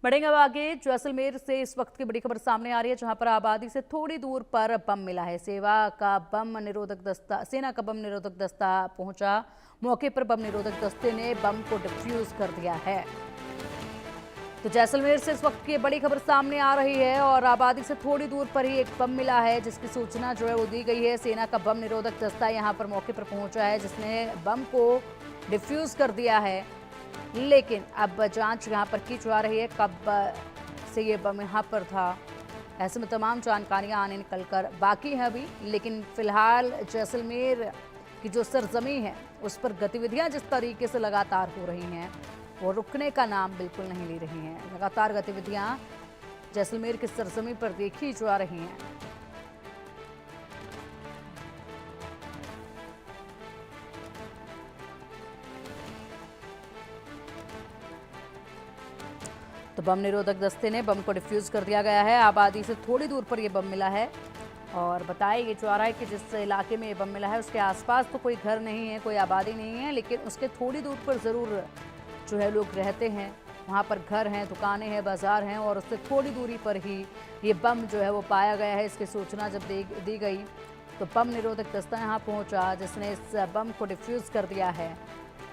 बढ़ेंगे अब आगे। जैसलमेर से इस वक्त की बड़ी खबर सामने आ रही है, जहां पर आबादी से थोड़ी दूर पर बम मिला है। सेना का बम निरोधक दस्ता पहुंचा। मौके पर बम निरोधक दस्ते ने बम को डिफ्यूज कर दिया है। तो जैसलमेर से इस वक्त की बड़ी खबर सामने आ रही है और आबादी से थोड़ी दूर पर ही एक बम मिला है, जिसकी सूचना जो है वो दी गई है। सेना का बम निरोधक दस्ता यहां पर मौके पर पहुंचा है, जिसने बम को डिफ्यूज कर दिया है। लेकिन अब जांच यहां पर की जा रही है, कब से ये बम यहां पर था। ऐसे में तमाम जानकारियां आने निकल कर बाकी है अभी। लेकिन फिलहाल जैसलमेर की जो सरजमी है उस पर गतिविधियां जिस तरीके से लगातार हो रही हैं वो रुकने का नाम बिल्कुल नहीं ले रही हैं। लगातार गतिविधियां जैसलमेर की सरजमी पर देखी जा रही हैं। तो बम निरोधक दस्ते ने बम को डिफ्यूज कर दिया गया है। आबादी से थोड़ी दूर पर यह बम मिला है और बताया ये जा रहा है कि जिस इलाके में ये बम मिला है उसके आसपास तो कोई घर नहीं है, कोई आबादी नहीं है, लेकिन उसके थोड़ी दूर पर ज़रूर जो है लोग रहते हैं। वहाँ पर घर हैं, दुकानें हैं, बाजार हैं और उससे थोड़ी दूरी पर ही ये बम जो है वो पाया गया है। इसकी सूचना जब दी गई तो बम निरोधक दस्ता यहाँ पहुँचा, जिसने इस बम को डिफ्यूज कर दिया है।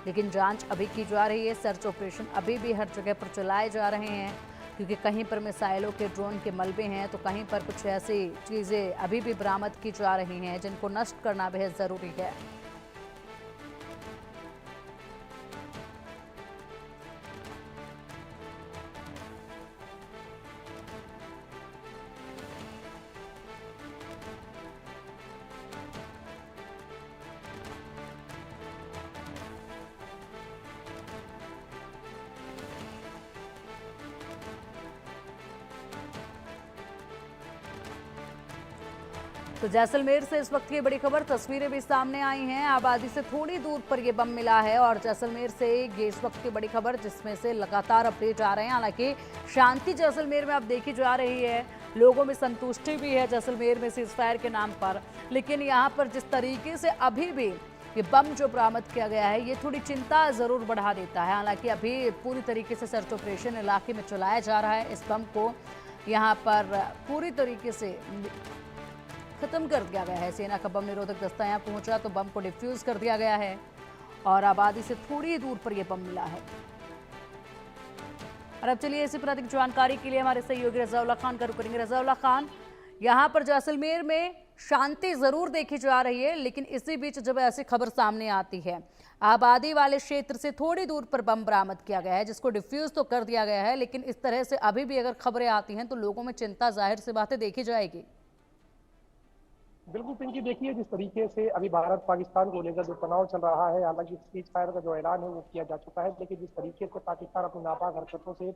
लेकिन जांच अभी की जा रही है। सर्च ऑपरेशन अभी भी हर जगह पर चलाए जा रहे हैं, क्योंकि कहीं पर मिसाइलों के ड्रोन के मलबे हैं तो कहीं पर कुछ ऐसी चीज़ें अभी भी बरामद की जा रही हैं जिनको नष्ट करना बेहद ज़रूरी है। तो जैसलमेर से इस वक्त की बड़ी खबर, तस्वीरें भी सामने आई हैं। आबादी से थोड़ी दूर पर यह बम मिला है और जैसलमेर से ये इस वक्त की बड़ी खबर, जिसमें से लगातार अपडेट आ रहे हैं। हालांकि शांति जैसलमेर में अब देखी जा रही है, लोगों में संतुष्टि भी है जैसलमेर में सीजफायर के नाम पर। लेकिन यहाँ पर जिस तरीके से अभी भी ये बम जो बरामद किया गया है, ये थोड़ी चिंता ज़रूर बढ़ा देता है। हालांकि अभी पूरी तरीके से सर्च ऑपरेशन इलाके में चलाया जा रहा है। इस बम को यहाँ पर पूरी तरीके से खत्म कर दिया गया है। सेना का बम निरोधक दस्ता यहाँ पहुंचा तो बम को डिफ्यूज कर दिया गया है और आबादी से थोड़ी दूर पर यह बम मिला है। और अब चलिए इसी पर अधिक जानकारी के लिए हमारे सहयोगी रज़ाउल्लाह खान का रुख करेंगे। रज़ाउल्लाह खान, यहाँ पर जैसलमेर में शांति जरूर देखी जा रही है, लेकिन इसी बीच जब ऐसी खबर सामने आती है, आबादी वाले क्षेत्र से थोड़ी दूर पर बम बरामद किया गया है, जिसको डिफ्यूज तो कर दिया गया है, लेकिन इस तरह से अभी भी अगर खबरें आती हैं तो लोगों में चिंता जाहिर सी बातें देखी जाएगी। बिल्कुल पिंकी, देखिए जिस तरीके से अभी भारत पाकिस्तान को लेकर जो तनाव चल रहा है, हालांकि सीज फायर का जो ऐलान है वो किया जा चुका है, लेकिन जिस तरीके से पाकिस्तान अपनी नापाक हरकतों से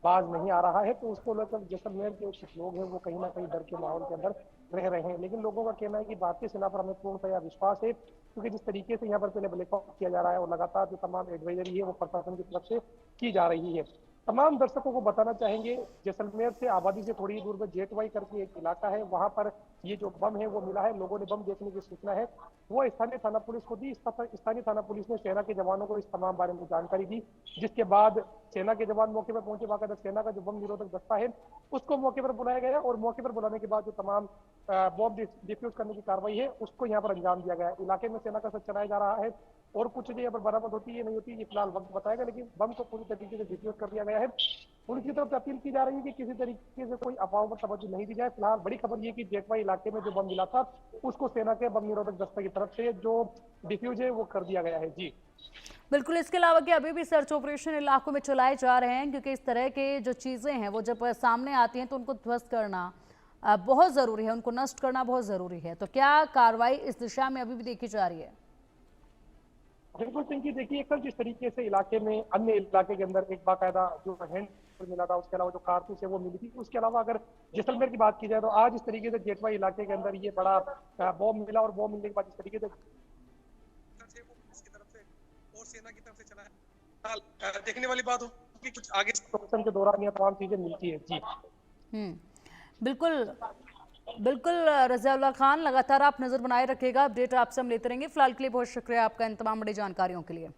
बाज नहीं आ रहा है तो उसको लेकर जैसलमेर के कुछ लोग हैं वो कहीं ना कहीं डर के माहौल के अंदर रह रहे हैं। लेकिन लोगों का कहना है कि भारतीय सेना पर हमें पूर्णतया विश्वास है, क्योंकि जिस तरीके से यहाँ पर पहले ब्लैकआउट किया जा रहा है और लगातार जो तमाम एडवाइजरी है वो प्रशासन की तरफ से की जा रही है। तमाम दर्शकों को बताना चाहेंगे, जैसलमेर से आबादी से थोड़ी दूर पर जेटवाई करके एक इलाका है, वहां पर ये जो बम है वो मिला है। लोगों ने बम देखने की सूचना है वो स्थानीय थाना पुलिस को दी। स्थानीय थाना पुलिस ने सेना के जवानों को इस तमाम बारे में जानकारी दी, जिसके बाद सेना के जवान मौके पर पहुंचे। बाकायदा सेना का जो बम निरोधक दस्ता है उसको मौके पर बुलाया गया और मौके पर बुलाने के बाद जो तमाम बम डिफ्यूज करने की कार्रवाई है उसको यहाँ पर अंजाम दिया गया है। इलाके में सेना का सर्च चलाया जा रहा है और कुछ चीजें यहाँ पर बरामद होती है नहीं होती ये फिलहाल वक्त बताएगा, लेकिन बम को पूरी तरीके से डिफ्यूज कर दिया गया है। पुलिस की तरफ से अपील की जा रही है कि किसी तरीके से कोई अफवाहों पर तवज्जो नहीं दी जाए। फिलहाल बड़ी खबर ये कि जेटवा इलाके में जो बम मिला था उसको सेना के बम निरोधक दस्ते की तरफ से जो डिफ्यूज है वो कर दिया गया है। जी बिल्कुल, इसके अलावा कि अभी भी सर्च ऑपरेशन इलाकों में चलाए जा रहे हैं, क्योंकि इस तरह के जो चीज़ें हैं वो जब सामने आती हैं तो उनको ध्वस्त करना बहुत ज़रूरी है, उनको नष्ट करना बहुत ज़रूरी है। तो क्या कार्रवाई इस दिशा में अभी भी देखी जा रही है? बिल्कुल पिंकी, देखिए कल जिस तरीके से इलाके में अन्य इलाके के अंदर एक बाकायदा जो हैंड मिला था, उसके अलावा जो कारतूस है वो मिली थी, उसके अलावा अगर जैसलमेर की बात की जाए तो आज इस तरीके से जेटवा इलाके के अंदर ये बड़ा बॉम्ब मिला और बॉम्ब मिलने के बाद इस तरीके से और सेना की तरफ से चला देखने वाली बात होगी कुछ आगे के दौरान ये तमाम चीजें मिलती है। जी बिल्कुल बिल्कुल रज़ाउल्लाह खान, लगातार आप नजर बनाए रखिएगा, अपडेट आपसे हम लेते रहेंगे। फिलहाल के लिए बहुत शुक्रिया आपका इन तमाम बड़ी जानकारियों के लिए।